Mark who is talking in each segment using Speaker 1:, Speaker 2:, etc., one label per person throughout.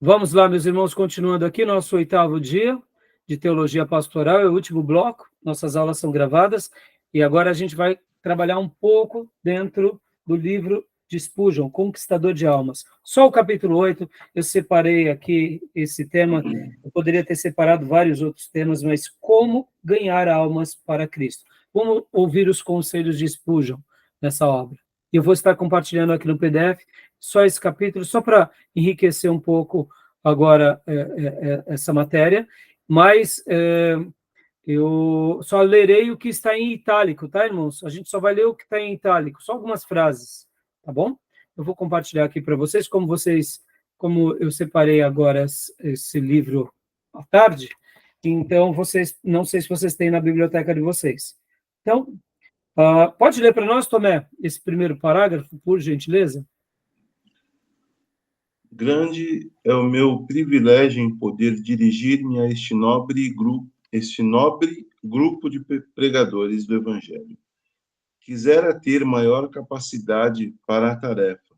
Speaker 1: Vamos lá, meus irmãos, continuando aqui, nosso 8º dia de Teologia Pastoral, é o último bloco, nossas aulas são gravadas, e agora a gente vai trabalhar um pouco dentro do livro de Spurgeon, Conquistador de Almas. Só o capítulo 8, eu separei aqui esse tema, eu poderia ter separado vários outros temas, mas como ganhar almas para Cristo. Vamos ouvir os conselhos de Spurgeon nessa obra. Eu vou estar compartilhando aqui no PDF, só esse capítulo, só para enriquecer um pouco agora essa matéria, mas eu só lerei o que está em itálico, tá, irmãos? A gente só vai ler o que está em itálico, só algumas frases, tá bom? Eu vou compartilhar aqui para vocês, como eu separei agora esse livro à tarde, então vocês, não sei se vocês têm na biblioteca de vocês. Então, pode ler para nós, Tomé, esse primeiro parágrafo, por gentileza?
Speaker 2: Grande é o meu privilégio em poder dirigir-me a este nobre grupo de pregadores do Evangelho. Quisera ter maior capacidade para a tarefa.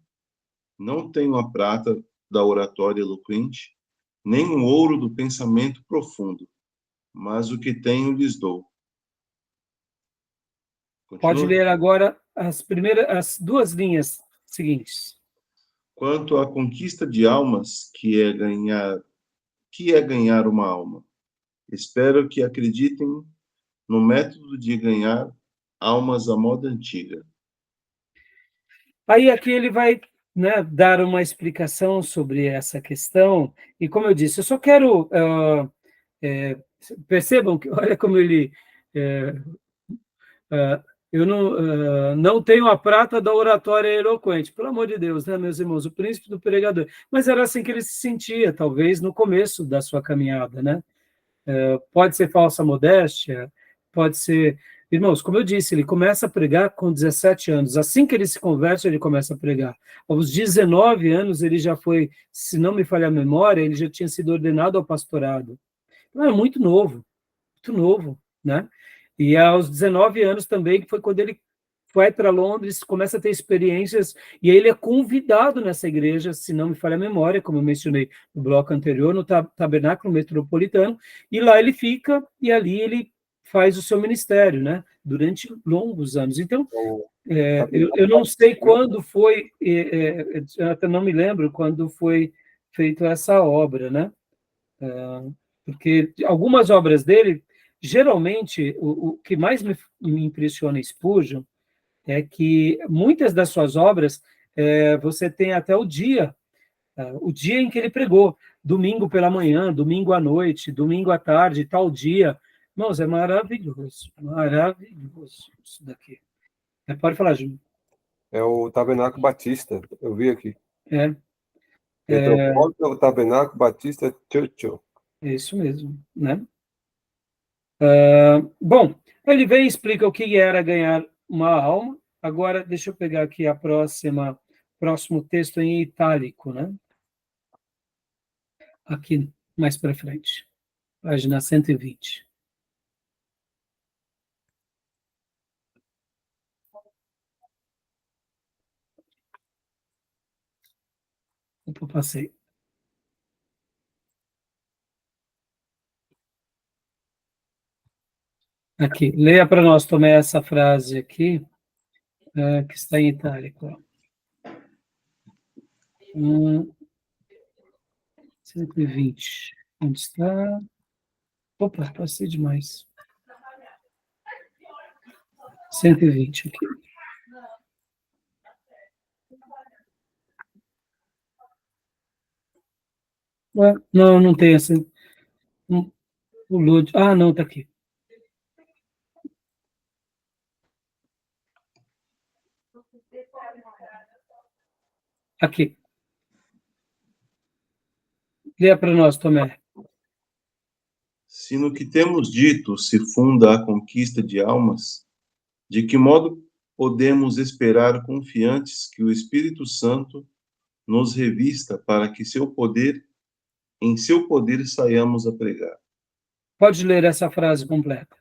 Speaker 2: Não tenho a prata da oratória eloquente, nem o ouro do pensamento profundo, mas o que tenho lhes dou.
Speaker 1: Continua? Pode ler agora as duas linhas seguintes.
Speaker 2: Quanto à conquista de almas, que é ganhar uma alma. Espero que acreditem no método de ganhar almas à moda antiga.
Speaker 1: Aí aqui ele vai, né, dar uma explicação sobre essa questão, e como eu disse, eu só quero... percebam que, olha como ele... eu não tenho a prata da oratória eloquente, pelo amor de Deus, né, meus irmãos, o príncipe do pregador, mas era assim que ele se sentia, talvez, no começo da sua caminhada, né? Pode ser falsa modéstia, pode ser... Irmãos, como eu disse, ele começa a pregar com 17 anos. Assim que ele se converte, ele começa a pregar. Aos 19 anos, ele já foi, se não me falha a memória, ele já tinha sido ordenado ao pastorado. Então, é muito novo, né? E aos 19 anos também, que foi quando ele vai para Londres, começa a ter experiências, e aí ele é convidado nessa igreja, se não me falha a memória, como eu mencionei no bloco anterior, no Tabernáculo Metropolitano, e lá ele fica, e ali ele faz o seu ministério, né, durante longos anos. Então, eu não sei quando foi, até não me lembro quando foi feita essa obra, né, porque algumas obras dele, geralmente, o que mais me impressiona em Spurgeon é que muitas das suas obras, você tem até o dia em que ele pregou, domingo pela manhã, domingo à noite, domingo à tarde, tal dia. Irmãos, é maravilhoso isso daqui. Pode falar, Júlio.
Speaker 3: É o Tabernáculo Batista, eu vi aqui.
Speaker 1: É
Speaker 3: o Tabernáculo Batista Churchill.
Speaker 1: É isso mesmo, né? Bom, ele vem e explica o que era ganhar uma alma. Agora, deixa eu pegar aqui próximo texto em itálico, né? Aqui, mais para frente. Página 120. Opa, passei. Aqui, leia para nós, Tomé, essa frase aqui, que está em itálico. 120. Onde está? Opa, passei demais. 120 aqui. Não tem essa. O Lud. Não, está aqui. Aqui. Leia para nós, Tomé.
Speaker 2: Se no que temos dito se funda a conquista de almas, de que modo podemos esperar confiantes que o Espírito Santo nos revista para que em seu poder saiamos a pregar?
Speaker 1: Pode ler essa frase completa.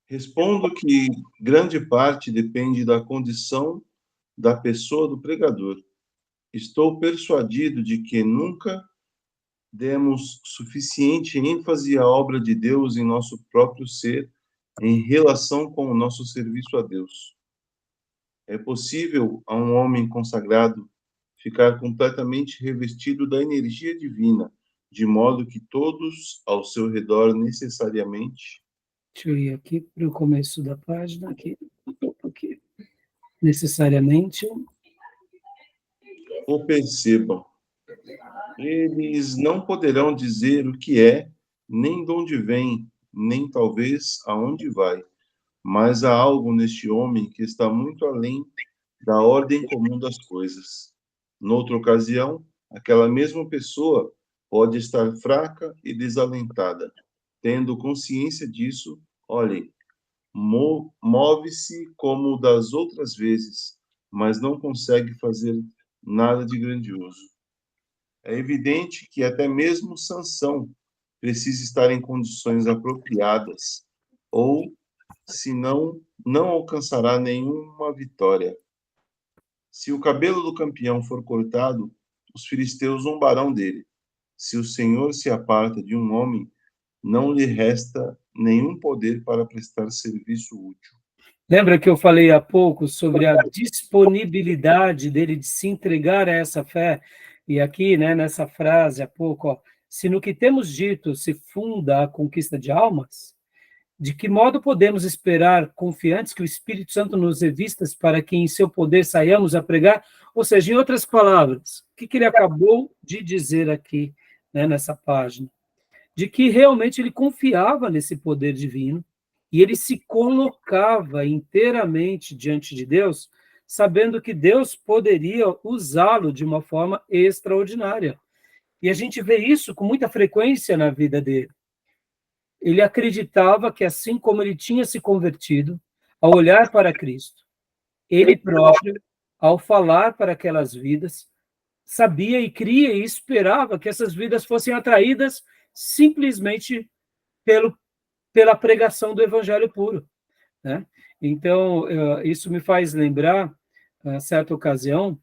Speaker 2: Respondo que grande parte depende da condição da pessoa do pregador Estou persuadido de que nunca demos suficiente ênfase à obra de Deus em nosso próprio ser em relação com o nosso serviço a Deus. É possível a um homem consagrado ficar completamente revestido da energia divina, de modo que todos ao seu redor necessariamente...
Speaker 1: Deixa eu ir aqui para o começo da página, aqui. Necessariamente...
Speaker 2: o percebam. Eles não poderão dizer o que é, nem de onde vem, nem talvez aonde vai. Mas há algo neste homem que está muito além da ordem comum das coisas. Noutra ocasião, aquela mesma pessoa pode estar fraca e desalentada. Tendo consciência disso, olhem, move-se como das outras vezes, mas não consegue fazer nada de grandioso. É evidente que até mesmo Sansão precisa estar em condições apropriadas, ou, senão, não alcançará nenhuma vitória. Se o cabelo do campeão for cortado, os filisteus zombarão dele. Se o Senhor se aparta de um homem, não lhe resta nenhum poder para prestar serviço útil.
Speaker 1: Lembra que eu falei há pouco sobre a disponibilidade dele de se entregar a essa fé? E aqui, né, nessa frase há pouco, ó, se no que temos dito se funda a conquista de almas, de que modo podemos esperar, confiantes, que o Espírito Santo nos revista para que em seu poder saiamos a pregar? Ou seja, em outras palavras, o que ele acabou de dizer aqui, né, nessa página? De que realmente ele confiava nesse poder divino e ele se colocava inteiramente diante de Deus, sabendo que Deus poderia usá-lo de uma forma extraordinária. E a gente vê isso com muita frequência na vida dele. Ele acreditava que, assim como ele tinha se convertido, ao olhar para Cristo, ele próprio, ao falar para aquelas vidas, sabia e cria e esperava que essas vidas fossem atraídas simplesmente pela pregação do evangelho puro, né? Então, isso me faz lembrar, a certa ocasião,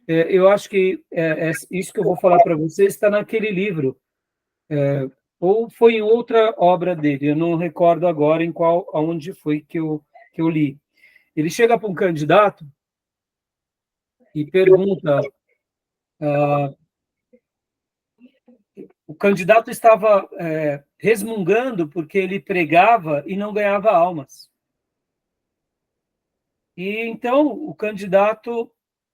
Speaker 1: eu acho que isso que eu vou falar para vocês está naquele livro, ou foi em outra obra dele, eu não recordo agora aonde foi que eu li. Ele chega para um candidato e pergunta... o candidato estava resmungando porque ele pregava e não ganhava almas. E então o candidato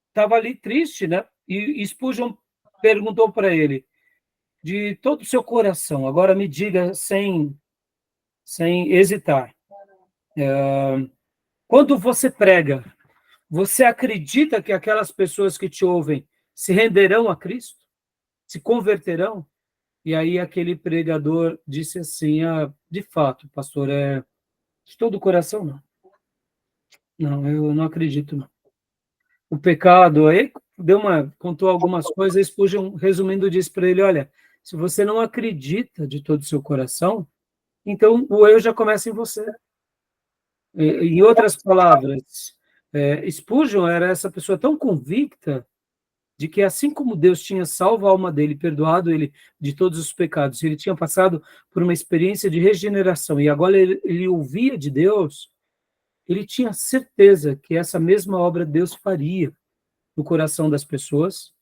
Speaker 1: estava ali triste, né? E Spurgeon perguntou para ele, de todo o seu coração, agora me diga sem hesitar, quando você prega, você acredita que aquelas pessoas que te ouvem se renderão a Cristo? Se converterão? E aí aquele pregador disse assim, de fato, pastor, de todo o coração, não. Não, eu não acredito, não. O pecado, aí contou algumas coisas, Spurgeon, resumindo, disse para ele, olha, se você não acredita de todo o seu coração, então o erro já começa em você. Em outras palavras, Spurgeon era essa pessoa tão convicta de que assim como Deus tinha salvo a alma dele, perdoado ele de todos os pecados, ele tinha passado por uma experiência de regeneração e agora ele ouvia de Deus, ele tinha certeza que essa mesma obra Deus faria no coração das pessoas,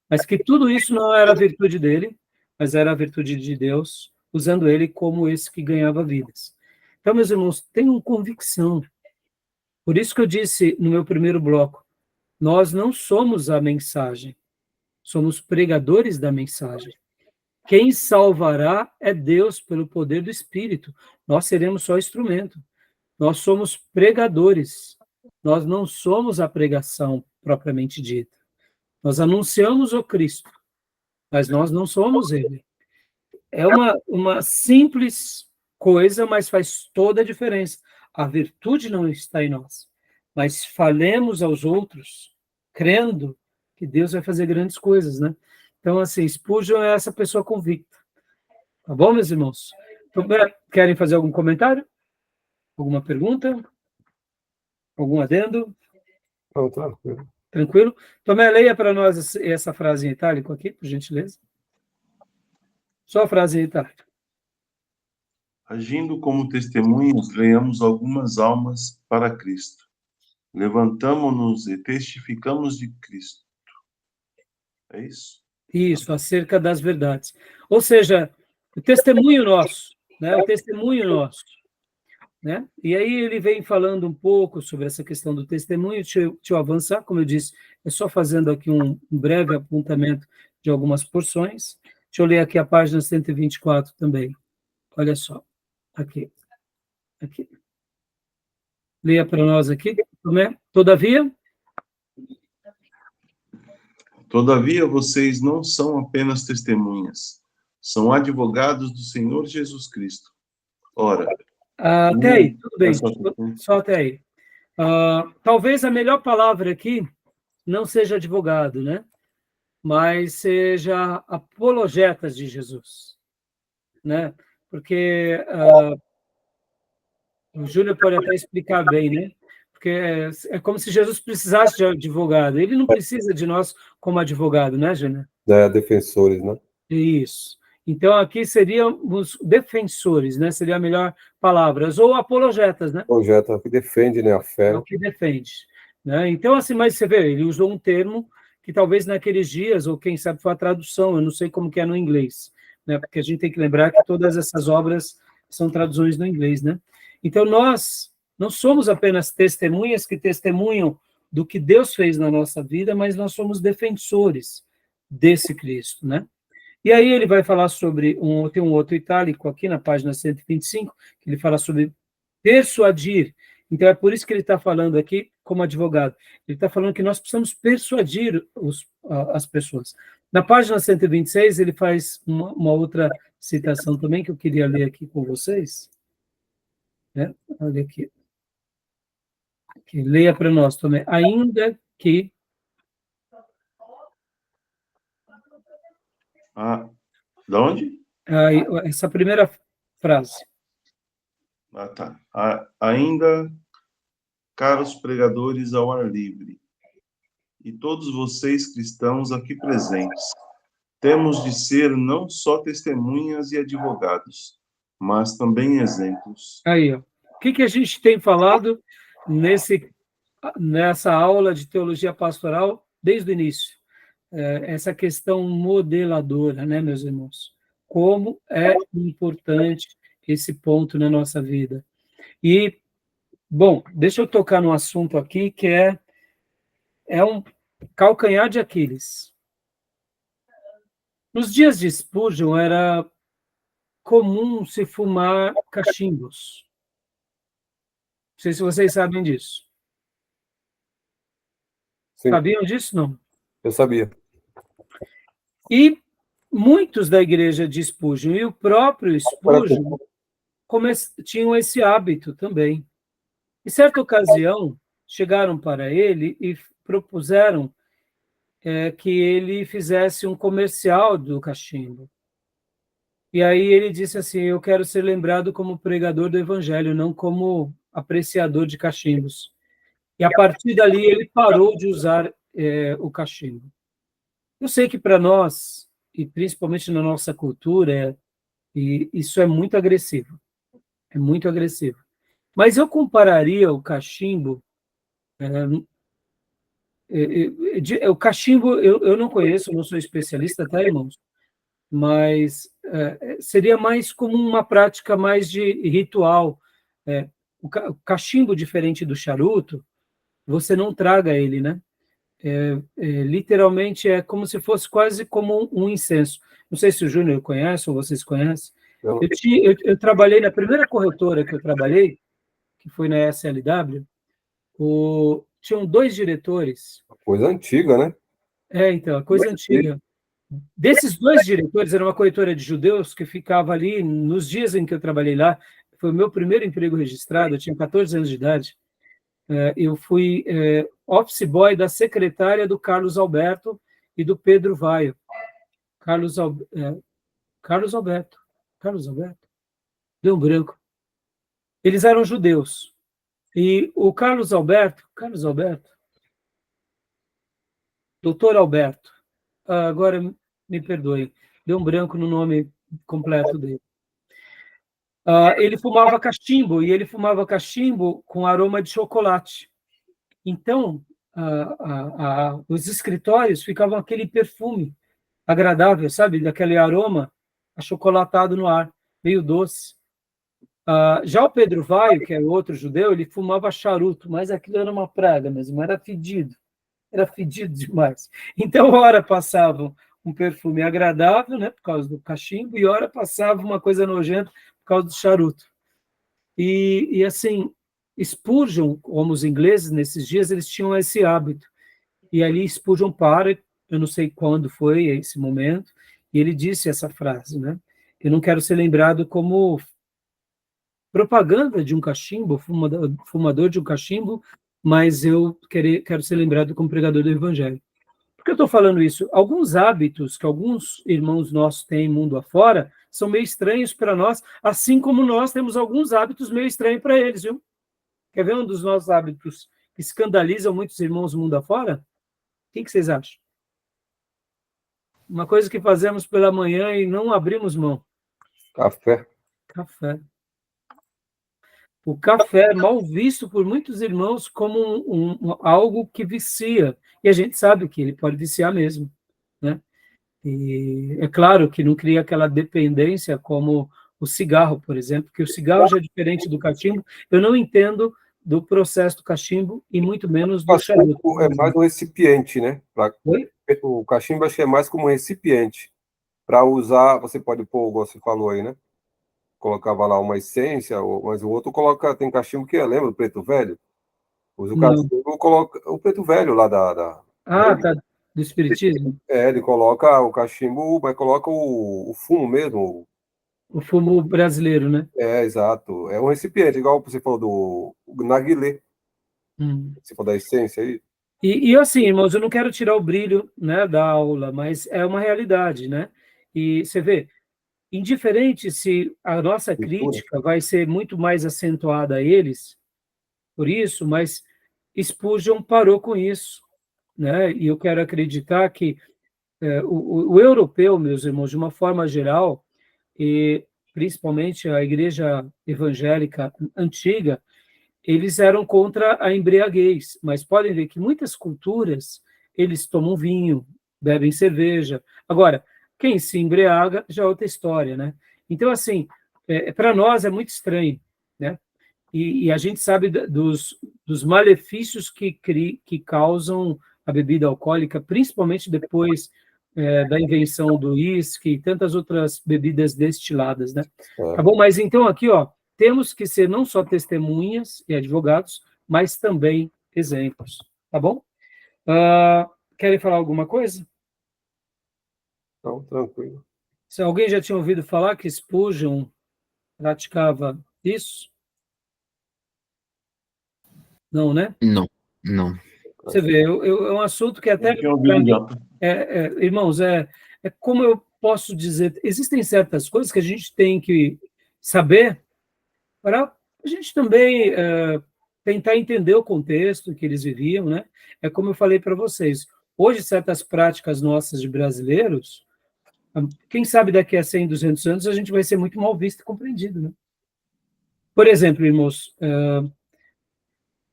Speaker 1: mas que tudo isso não era a virtude dele, mas era a virtude de Deus, usando ele como esse que ganhava vidas. Então, meus irmãos, tenham convicção. Por isso que eu disse no meu primeiro bloco, nós não somos a mensagem, somos pregadores da mensagem. Quem salvará é Deus pelo poder do Espírito. Nós seremos só instrumento. Nós somos pregadores. Nós não somos a pregação propriamente dita. Nós anunciamos o Cristo, mas nós não somos ele. É uma simples coisa, mas faz toda a diferença. A virtude não está em nós, mas falemos aos outros, crendo que Deus vai fazer grandes coisas, né? Então, assim, Spurgeon é essa pessoa convicta. Tá bom, meus irmãos? Então, querem fazer algum comentário? Alguma pergunta? Algum adendo?
Speaker 3: Não, tranquilo.
Speaker 1: Tranquilo? Tomé, leia para nós essa frase em itálico aqui, por gentileza. Só a frase em itálico.
Speaker 2: Agindo como testemunhas, ganhamos algumas almas para Cristo. Levantamo-nos e testificamos de Cristo. É isso?
Speaker 1: Isso, acerca das verdades. Ou seja, o testemunho nosso, né? O testemunho nosso, né? E aí ele vem falando um pouco sobre essa questão do testemunho. Deixa eu avançar, como eu disse, é só fazendo aqui um breve apontamento de algumas porções. Deixa eu ler aqui a página 124 também. Olha só, aqui. Leia para nós aqui, né?
Speaker 2: Todavia, vocês não são apenas testemunhas, são advogados do Senhor Jesus Cristo. Ora,
Speaker 1: até aí, tudo bem, só até aí. Talvez a melhor palavra aqui não seja advogado, né? Mas seja apologetas de Jesus, né? Porque o Júnior pode até explicar bem, né? Porque é como se Jesus precisasse de advogado. Ele não precisa de nós como advogado, né, Júnior?
Speaker 3: Defensores, né?
Speaker 1: Isso. Então, aqui seriam os defensores, né? Seria a melhor palavra. Ou apologetas, né?
Speaker 3: Projeto que defende, né, a fé.
Speaker 1: É o que defende. Né? Então, assim, mas você vê, ele usou um termo que talvez naqueles dias, ou quem sabe foi a tradução, eu não sei como que é no inglês, né? Porque a gente tem que lembrar que todas essas obras são traduções no inglês, né? Então, nós não somos apenas testemunhas que testemunham do que Deus fez na nossa vida, mas nós somos defensores desse Cristo, né? E aí ele vai falar sobre, tem um outro itálico aqui na página 125, que ele fala sobre persuadir. Então é por isso que ele está falando aqui como advogado. Ele está falando que nós precisamos persuadir as pessoas. Na página 126, ele faz uma outra citação também, que eu queria ler aqui com vocês. Olha aqui. Leia para nós também. Ainda que...
Speaker 2: de onde?
Speaker 1: Essa primeira frase.
Speaker 2: Tá. Ainda, caros pregadores ao ar livre, e todos vocês cristãos aqui presentes, temos de ser não só testemunhas e advogados, mas também exemplos.
Speaker 1: Aí, ó. O que a gente tem falado nessa aula de teologia pastoral desde o início? Essa questão modeladora, né, meus irmãos? Como é importante esse ponto na nossa vida. E, bom, deixa eu tocar num assunto aqui que é um calcanhar de Aquiles. Nos dias de Spurgeon era comum se fumar cachimbos. Não sei se vocês sabem disso.
Speaker 3: Sim.
Speaker 1: Sabiam disso, não?
Speaker 3: Eu sabia.
Speaker 1: E muitos da igreja de Spurgeon e o próprio Spurgeon tinham esse hábito também. Em certa ocasião, chegaram para ele e propuseram que ele fizesse um comercial do cachimbo. E aí ele disse assim, eu quero ser lembrado como pregador do evangelho, não como apreciador de cachimbos. E a partir dali ele parou de usar o cachimbo. Eu sei que para nós, e principalmente na nossa cultura, isso é muito agressivo. É muito agressivo. Mas eu compararia o cachimbo... o cachimbo eu não conheço, não sou especialista, tá, irmãos? Mas seria mais como uma prática mais de ritual. O cachimbo, diferente do charuto, você não traga ele, né? Literalmente é como se fosse quase como um incenso. Não sei se o Júnior conhece ou vocês conhecem. Eu trabalhei na primeira corretora que eu trabalhei, que foi na SLW, tinham 2 diretores.
Speaker 3: Coisa antiga, né?
Speaker 1: Então, coisa antiga. Desses 2 diretores, era uma corretora de judeus que ficava ali, nos dias em que eu trabalhei lá, foi o meu primeiro emprego registrado, eu tinha 14 anos de idade, eu fui office boy da secretária do Carlos Alberto e do Pedro Vaio. Carlos Alberto. Deu um branco. Eles eram judeus. E o Carlos Alberto, Doutor Alberto. Agora, me perdoe, deu um branco no nome completo dele. Ele fumava cachimbo, e ele fumava cachimbo com aroma de chocolate. Então, os escritórios ficavam aquele perfume agradável, sabe? Daquele aroma achocolatado no ar, meio doce. Já o Pedro Vaio, que é outro judeu, ele fumava charuto, mas aquilo era uma praga mesmo, era fedido demais. Então, ora passava um perfume agradável, né, por causa do cachimbo, e ora passava uma coisa nojenta por causa do charuto. E assim, Spurgeon, como os ingleses, nesses dias, eles tinham esse hábito. E ali Spurgeon para, eu não sei quando foi esse momento, e ele disse essa frase, né? Eu não quero ser lembrado como propaganda de um cachimbo, fumador de um cachimbo, mas eu quero ser lembrado como pregador do evangelho. Por que eu estou falando isso? Alguns hábitos que alguns irmãos nossos têm mundo afora são meio estranhos para nós, assim como nós temos alguns hábitos meio estranhos para eles, viu? Quer ver um dos nossos hábitos que escandalizam muitos irmãos mundo afora? O que vocês acham? Uma coisa que fazemos pela manhã e não abrimos mão.
Speaker 3: Café.
Speaker 1: Café. O café é mal visto por muitos irmãos como algo que vicia. E a gente sabe que ele pode viciar mesmo, né? E é claro que não cria aquela dependência como o cigarro, por exemplo, que o cigarro já é diferente do cachimbo. Eu não entendo do processo do cachimbo e muito menos do charuto.
Speaker 3: O é mais um recipiente, né?
Speaker 1: Oi?
Speaker 3: O cachimbo acho que é mais como um recipiente. Para usar, você pode pôr, igual você falou aí, né? Colocava lá uma essência, mas o outro coloca, tem cachimbo que lembra do preto velho? Usa o
Speaker 1: Não.
Speaker 3: cachimbo, coloca o preto velho lá
Speaker 1: Tá. Do espiritismo?
Speaker 3: ele coloca o cachimbo, mas coloca o fumo mesmo.
Speaker 1: O fumo brasileiro, né?
Speaker 3: Exato. É um recipiente, igual você falou do narguilé. Você falou da essência aí.
Speaker 1: E assim, irmãos, eu não quero tirar o brilho, né, da aula, mas é uma realidade, né? E você vê, indiferente se a nossa crítica vai ser muito mais acentuada a eles, por isso, mas Spurgeon parou com isso, né? E eu quero acreditar que o europeu, meus irmãos, de uma forma geral, e principalmente a igreja evangélica antiga, eles eram contra a embriaguez, mas podem ver que muitas culturas, eles tomam vinho, bebem cerveja. Agora, quem se embriaga já é outra história, né? Então, assim, para nós é muito estranho, né? E a gente sabe dos malefícios que causam a bebida alcoólica, principalmente depois da invenção do uísque e tantas outras bebidas destiladas, né? Tá bom? Mas então aqui, ó, temos que ser não só testemunhas e advogados, mas também exemplos, tá bom? Querem falar alguma coisa?
Speaker 3: Então, tranquilo.
Speaker 1: Se alguém já tinha ouvido falar que Spurgeon praticava isso? Não, né?
Speaker 4: Não.
Speaker 1: Você vê, é um assunto que até... irmãos, como eu posso dizer, existem certas coisas que a gente tem que saber para a gente também tentar entender o contexto que eles viviam, né? É como eu falei para vocês, hoje certas práticas nossas de brasileiros, quem sabe daqui a 100, 200 anos a gente vai ser muito mal visto e compreendido, né? Por exemplo, irmãos,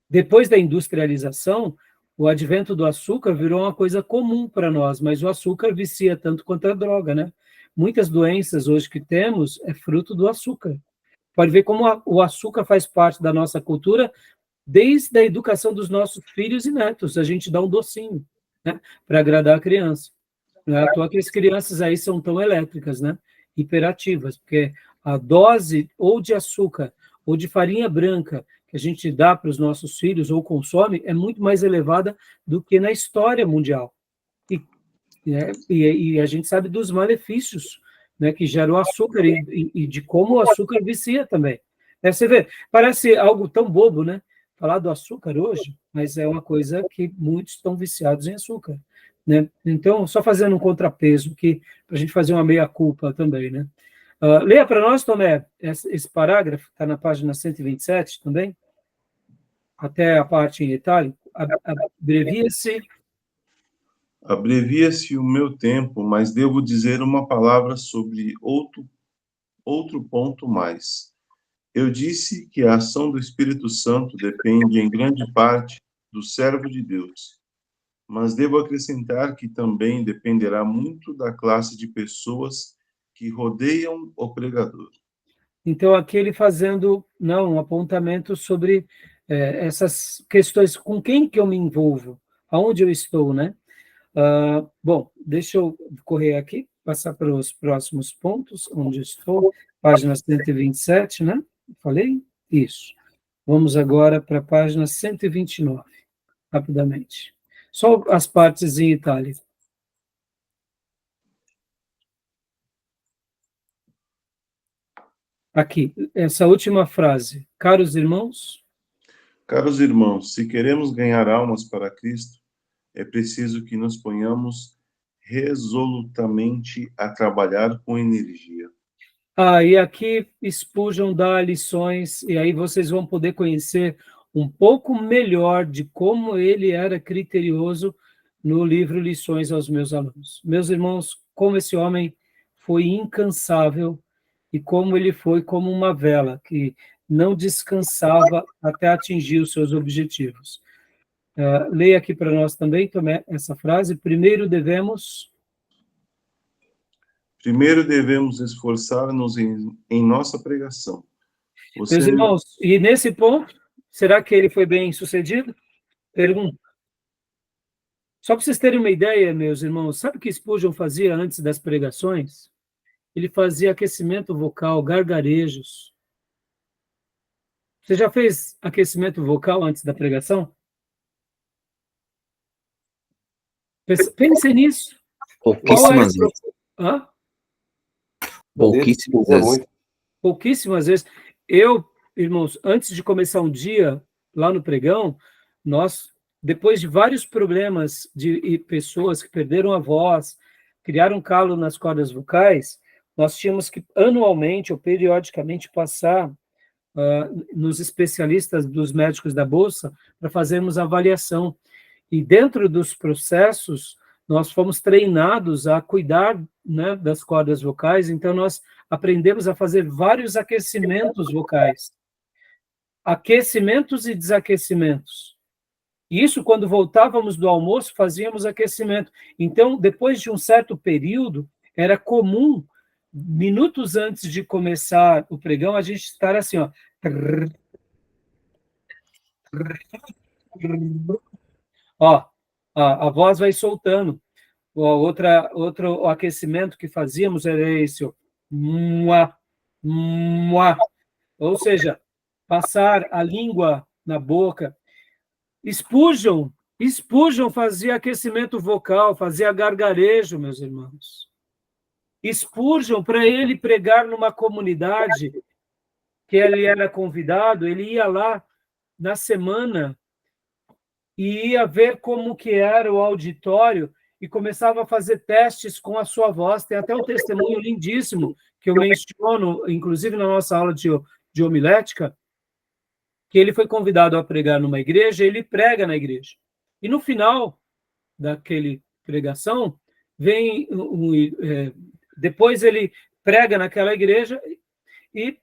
Speaker 1: depois da industrialização, o advento do açúcar virou uma coisa comum para nós, mas o açúcar vicia tanto quanto a droga, né? Muitas doenças hoje que temos é fruto do açúcar. Pode ver como o açúcar faz parte da nossa cultura desde a educação dos nossos filhos e netos. A gente dá um docinho, né, para agradar a criança. Não é à toa que as crianças aí são tão elétricas, né? Hiperativas, porque a dose ou de açúcar ou de farinha branca que a gente dá para os nossos filhos ou consome é muito mais elevada do que na história mundial. E a gente sabe dos malefícios, né, que gera o açúcar e de como o açúcar vicia também. Você vê, parece algo tão bobo, né? Falar do açúcar hoje, mas é uma coisa que muitos estão viciados em açúcar, né? Então, só fazendo um contrapeso aqui, para a gente fazer uma meia-culpa também, né? Leia para nós, Tomé, esse parágrafo, está na página 127 também, até a parte em itálico. Abrevia-se
Speaker 2: Abrevia-se o meu tempo, mas devo dizer uma palavra sobre outro ponto mais. Eu disse que a ação do Espírito Santo depende em grande parte do servo de Deus, mas devo acrescentar que também dependerá muito da classe de pessoas que rodeiam o pregador.
Speaker 1: Então, aqui ele fazendo um apontamento sobre essas questões, com quem que eu me envolvo, aonde eu estou, né? Bom, deixa eu correr aqui, passar para os próximos pontos, onde estou, página 127, né? Falei? Isso. Vamos agora para a página 129, rapidamente. Só as partes em itálico. Aqui, essa última frase. Caros irmãos.
Speaker 2: Caros irmãos, se queremos ganhar almas para Cristo, é preciso que nos ponhamos resolutamente a trabalhar com energia.
Speaker 1: E aqui Spurgeon dá lições, e aí vocês vão poder conhecer um pouco melhor de como ele era criterioso no livro Lições aos Meus Alunos. Meus irmãos, como esse homem foi incansável e como ele foi como uma vela que não descansava até atingir os seus objetivos. Leia aqui para nós também essa frase. Primeiro devemos
Speaker 2: esforçar-nos em nossa pregação.
Speaker 1: Meus irmãos, e nesse ponto, será que ele foi bem sucedido? Pergunta. Só para vocês terem uma ideia, meus irmãos, sabe o que Spurgeon fazia antes das pregações? Ele fazia aquecimento vocal, gargarejos. Você já fez aquecimento vocal antes da pregação? Pense nisso.
Speaker 4: Pouquíssimas vezes.
Speaker 3: Pouquíssimas vezes.
Speaker 1: Pouquíssimas vezes. Eu, irmãos, antes de começar um dia lá no pregão, nós, depois de vários problemas de pessoas que perderam a voz, criaram calo nas cordas vocais, nós tínhamos que anualmente ou periodicamente passar nos especialistas dos médicos da Bolsa para fazermos avaliação. E dentro dos processos, nós fomos treinados a cuidar, né, das cordas vocais, então nós aprendemos a fazer vários aquecimentos vocais. Aquecimentos e desaquecimentos. Isso, quando voltávamos do almoço, fazíamos aquecimento. Então, depois de um certo período, era comum, minutos antes de começar o pregão, a gente estar assim, ó. Ó, a voz vai soltando. Outro aquecimento que fazíamos era esse, ó. Mua, mua. Ou seja, passar a língua na boca. Spurgeon fazia aquecimento vocal, fazia gargarejo, meus irmãos. Spurgeon, para ele pregar numa comunidade que ele era convidado, ele ia lá na semana e ia ver como que era o auditório e começava a fazer testes com a sua voz. Tem até um testemunho lindíssimo que eu menciono, inclusive na nossa aula de homilética, que ele foi convidado a pregar numa igreja, ele prega na igreja. E no final daquele pregação, depois ele prega naquela igreja, e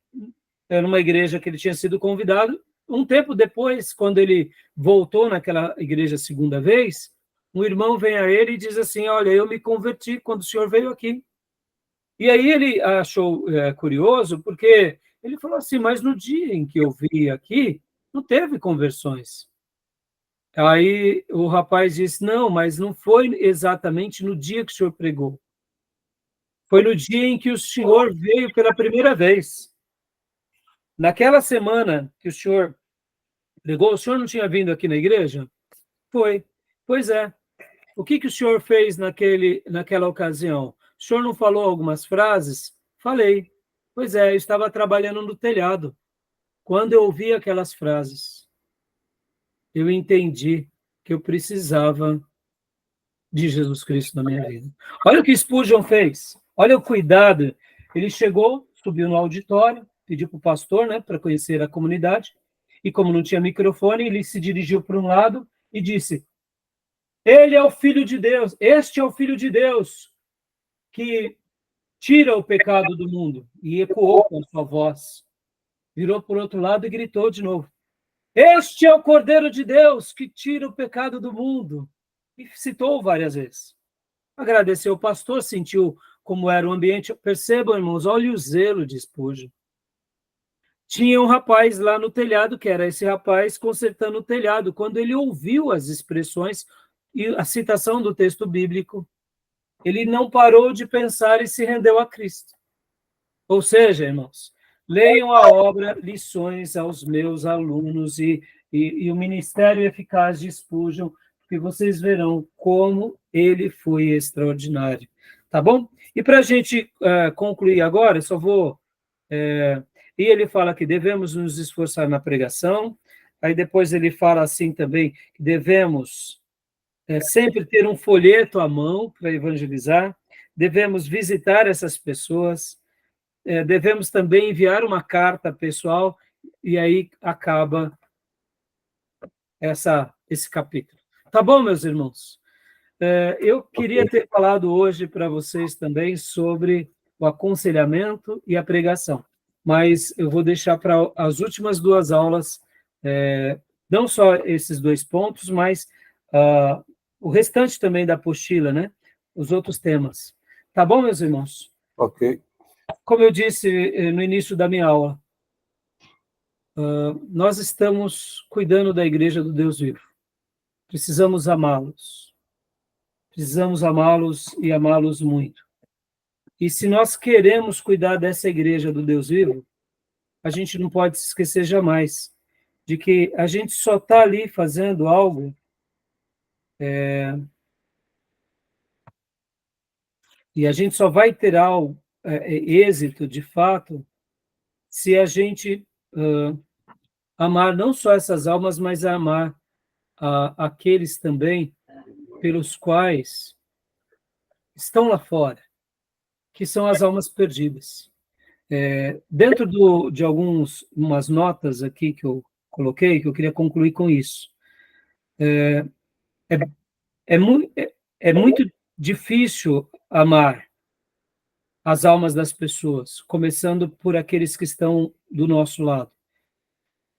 Speaker 1: era uma igreja que ele tinha sido convidado. Um tempo depois, quando ele voltou naquela igreja a segunda vez, um irmão vem a ele e diz assim: olha, eu me converti quando o senhor veio aqui. E aí ele achou curioso, porque ele falou assim, mas no dia em que eu vi aqui, não teve conversões. Aí o rapaz disse, não, mas não foi exatamente no dia que o senhor pregou. Foi no dia em que o senhor veio pela primeira vez. Naquela semana que o senhor pregou, o senhor não tinha vindo aqui na igreja? Foi. Pois é. O que o senhor fez naquela ocasião? O senhor não falou algumas frases? Falei. Pois é, eu estava trabalhando no telhado. Quando eu ouvi aquelas frases, eu entendi que eu precisava de Jesus Cristo na minha vida. Olha o que Spurgeon fez. Olha o cuidado. Ele chegou, subiu no auditório, pediu para o pastor, né, para conhecer a comunidade, e como não tinha microfone, ele se dirigiu para um lado e disse: Ele é o Filho de Deus. Este é o Filho de Deus que tira o pecado do mundo. E ecoou com a sua voz. Virou por outro lado e gritou de novo. Este é o Cordeiro de Deus que tira o pecado do mundo. E citou várias vezes. Agradeceu o pastor, sentiu como era o ambiente. Percebam, irmãos, olha o zelo de Spurgeon. Tinha um rapaz lá no telhado, que era esse rapaz consertando o telhado. Quando ele ouviu as expressões e a citação do texto bíblico, ele não parou de pensar e se rendeu a Cristo. Ou seja, irmãos, leiam a obra Lições aos Meus Alunos e o Ministério Eficaz de Spurgeon, que vocês verão como ele foi extraordinário. Tá bom? E para a gente concluir agora, eu só vou... e ele fala que devemos nos esforçar na pregação, aí depois ele fala assim também, que devemos sempre ter um folheto à mão para evangelizar, devemos visitar essas pessoas, devemos também enviar uma carta pessoal, e aí acaba esse capítulo. Tá bom, meus irmãos? Eu queria ter falado hoje para vocês também sobre o aconselhamento e a pregação, mas eu vou deixar para as últimas duas aulas, não só esses dois pontos, mas o restante também da apostila, né? Os outros temas. Tá bom, meus irmãos?
Speaker 3: Ok.
Speaker 1: Como eu disse no início da minha aula, nós estamos cuidando da Igreja do Deus Vivo. Precisamos amá-los. Precisamos amá-los e amá-los muito. E se nós queremos cuidar dessa Igreja do Deus Vivo, a gente não pode se esquecer jamais de que a gente só está ali fazendo algo e a gente só vai ter êxito, de fato, se a gente amar não só essas almas, mas amar aqueles também pelos quais estão lá fora, que são as almas perdidas. Dentro de umas notas aqui que eu coloquei, que eu queria concluir com isso. É muito difícil amar as almas das pessoas, começando por aqueles que estão do nosso lado.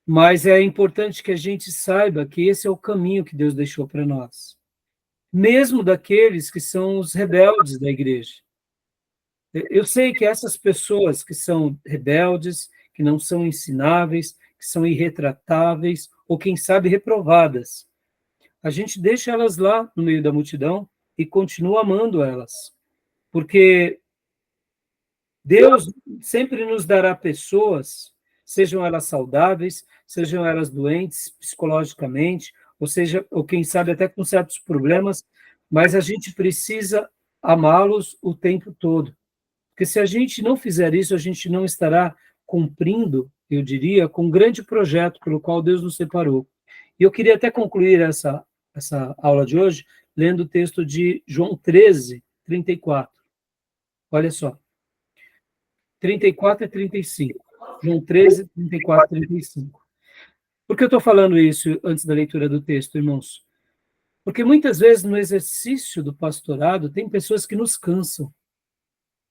Speaker 1: Mas é importante que a gente saiba que esse é o caminho que Deus deixou para nós. Mesmo daqueles que são os rebeldes da igreja. Eu sei que essas pessoas que são rebeldes, que não são ensináveis, que são irretratáveis, ou quem sabe reprovadas, a gente deixa elas lá no meio da multidão e continua amando elas. Porque Deus sempre nos dará pessoas, sejam elas saudáveis, sejam elas doentes psicologicamente, ou quem sabe até com certos problemas, mas a gente precisa amá-los o tempo todo. Porque se a gente não fizer isso, a gente não estará cumprindo, eu diria, com um grande projeto pelo qual Deus nos separou. E eu queria até concluir essa aula de hoje lendo o texto de João 13, 34. Olha só. 34 e 35. João 13, 34 e 35. Por que eu estou falando isso antes da leitura do texto, irmãos? Porque muitas vezes no exercício do pastorado tem pessoas que nos cansam.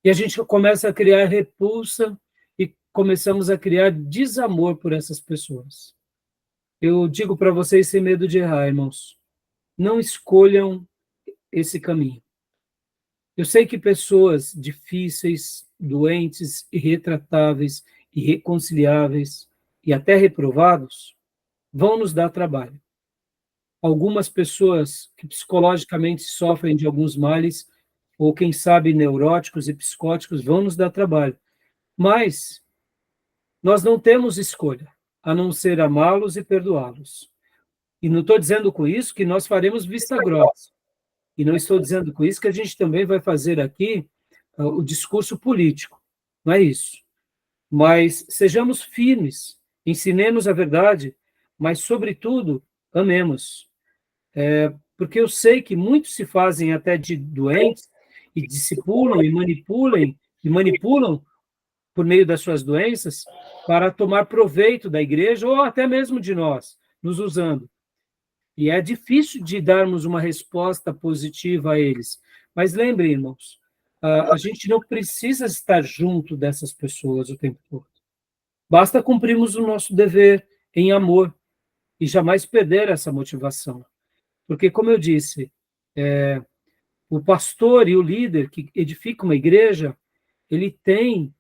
Speaker 1: E a gente começa a criar repulsa e começamos a criar desamor por essas pessoas. Eu digo para vocês sem medo de errar, irmãos. Não escolham esse caminho. Eu sei que pessoas difíceis, doentes, irretratáveis, irreconciliáveis e até reprovados vão nos dar trabalho. Algumas pessoas que psicologicamente sofrem de alguns males, ou quem sabe neuróticos e psicóticos, vão nos dar trabalho. Mas nós não temos escolha, a não ser amá-los e perdoá-los. E não estou dizendo com isso que nós faremos vista grossa. E não estou dizendo com isso que a gente também vai fazer aqui o discurso político. Não é isso. Mas sejamos firmes, ensinemos a verdade, mas, sobretudo, amemos. Porque eu sei que muitos se fazem até de doentes e discipulam e manipulam por meio das suas doenças para tomar proveito da igreja ou até mesmo de nós, nos usando. E é difícil de darmos uma resposta positiva a eles. Mas lembrem, irmãos, a gente não precisa estar junto dessas pessoas o tempo todo. Basta cumprirmos o nosso dever em amor e jamais perder essa motivação. Porque, como eu disse, o pastor e o líder que edifica uma igreja, ele tem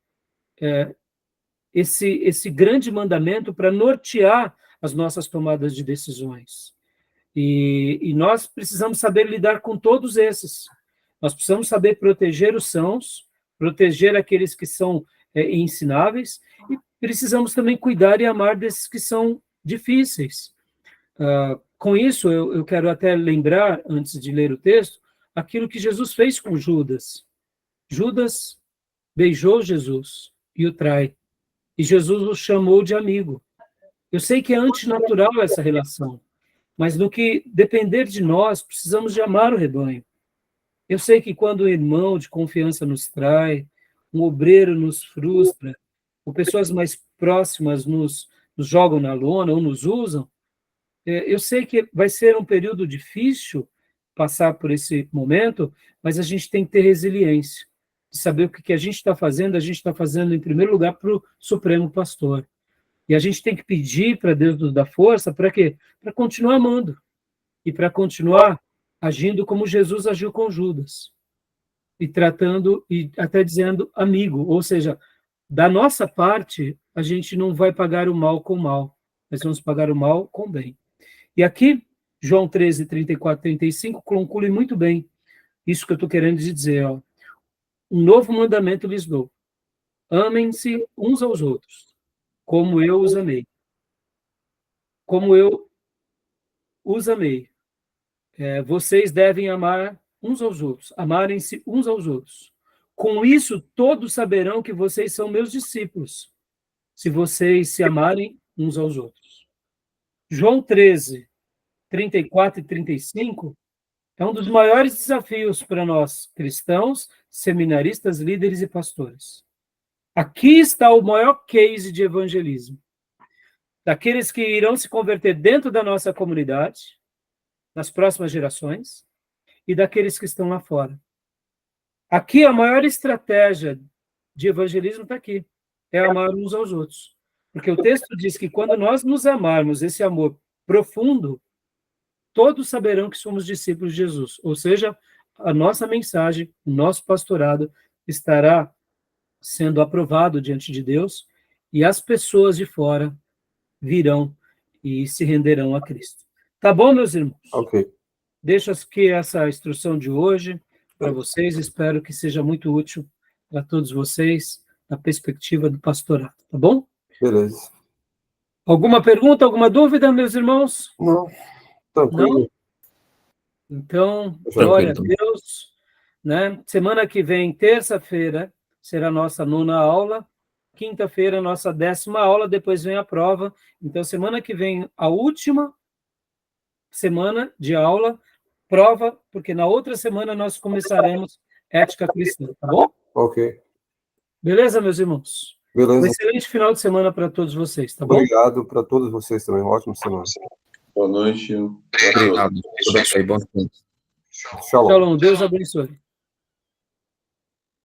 Speaker 1: esse grande mandamento para nortear as nossas tomadas de decisões. E nós precisamos saber lidar com todos esses. Nós precisamos saber proteger os sãos, proteger aqueles que são ensináveis, e precisamos também cuidar e amar desses que são difíceis. Com isso, eu quero até lembrar, antes de ler o texto, aquilo que Jesus fez com Judas. Judas beijou Jesus e o trai. E Jesus o chamou de amigo. Eu sei que é antinatural essa relação, mas no que depender de nós, precisamos de amar o rebanho. Eu sei que quando um irmão de confiança nos trai, um obreiro nos frustra, ou pessoas mais próximas nos jogam na lona ou nos usam, eu sei que vai ser um período difícil passar por esse momento, mas a gente tem que ter resiliência, de saber o que a gente está fazendo em primeiro lugar para o Supremo Pastor. E a gente tem que pedir para Deus nos dar força, para quê? Para continuar amando, e para continuar agindo como Jesus agiu com Judas, e tratando, e até dizendo amigo, ou seja, da nossa parte, a gente não vai pagar o mal com o mal, nós vamos pagar o mal com o bem. E aqui, João 13, 34, 35, conclui muito bem isso que eu estou querendo dizer. Ó. Um novo mandamento lhes dou. Amem-se uns aos outros, como eu os amei. Como eu os amei. Vocês devem amar uns aos outros, amarem-se uns aos outros. Com isso, todos saberão que vocês são meus discípulos, se vocês se amarem uns aos outros. João 13, 34 e 35 é um dos maiores desafios para nós, cristãos, seminaristas, líderes e pastores. Aqui está o maior case de evangelismo. Daqueles que irão se converter dentro da nossa comunidade, nas próximas gerações, e daqueles que estão lá fora. Aqui a maior estratégia de evangelismo está aqui, é amar uns aos outros. Porque o texto diz que quando nós nos amarmos, esse amor profundo, todos saberão que somos discípulos de Jesus. Ou seja, a nossa mensagem, o nosso pastorado estará sendo aprovado diante de Deus e as pessoas de fora virão e se renderão a Cristo. Tá bom, meus irmãos?
Speaker 3: Ok.
Speaker 1: Deixo aqui essa instrução de hoje para vocês. Espero que seja muito útil para todos vocês na perspectiva do pastorado. Tá bom?
Speaker 3: Beleza.
Speaker 1: Alguma pergunta, alguma dúvida, meus irmãos?
Speaker 3: Não. Tranquilo.
Speaker 1: Não? Então, glória a Deus. Né? Semana que vem, terça-feira, será a nossa 9ª aula. Quinta-feira, nossa 10ª aula. Depois vem a prova. Então, semana que vem, a última semana de aula, prova, porque na outra semana nós começaremos ética cristã. Tá bom?
Speaker 3: Ok.
Speaker 1: Beleza, meus irmãos?
Speaker 3: Beleza.
Speaker 1: Um excelente final de semana para todos vocês. Tá bom?
Speaker 3: Obrigado para todos vocês também. Uma ótima semana.
Speaker 2: Boa noite.
Speaker 4: Obrigado. Tudo bem, bom tempo.
Speaker 3: Shalom.
Speaker 1: Shalom. Deus abençoe.